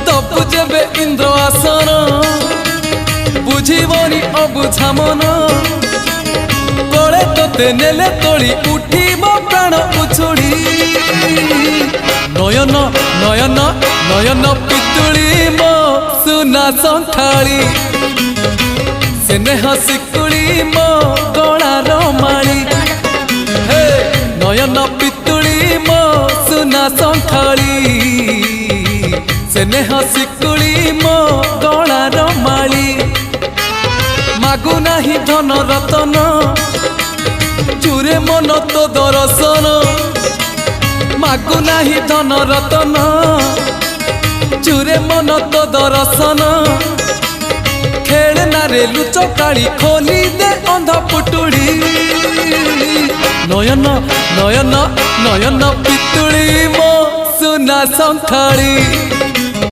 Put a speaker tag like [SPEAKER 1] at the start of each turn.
[SPEAKER 1] तपु जेबे इंद्र आसन बुझीबनी अबुझा मन कले तोते नेले तोड़ी उठीब प्राण उछुड़ी नयन नयन नयन पितुड़ी मो सुना संखाली स्नेह शिकुड़ी मो गलार माली हे नयन पितुड़ी मो सुना संखाली स्नेह शिकुड़ी मो गलार माली मागु नाही धन रतन चूरे मन तो दर्शन मागु नाही धन रतन चूरे मन तो दर्शन खेलना रे लुचकाड़ी खोली दे अंधा पुटुड़ी नयन नयन नयन पितुड़ी मो सुना संखाली।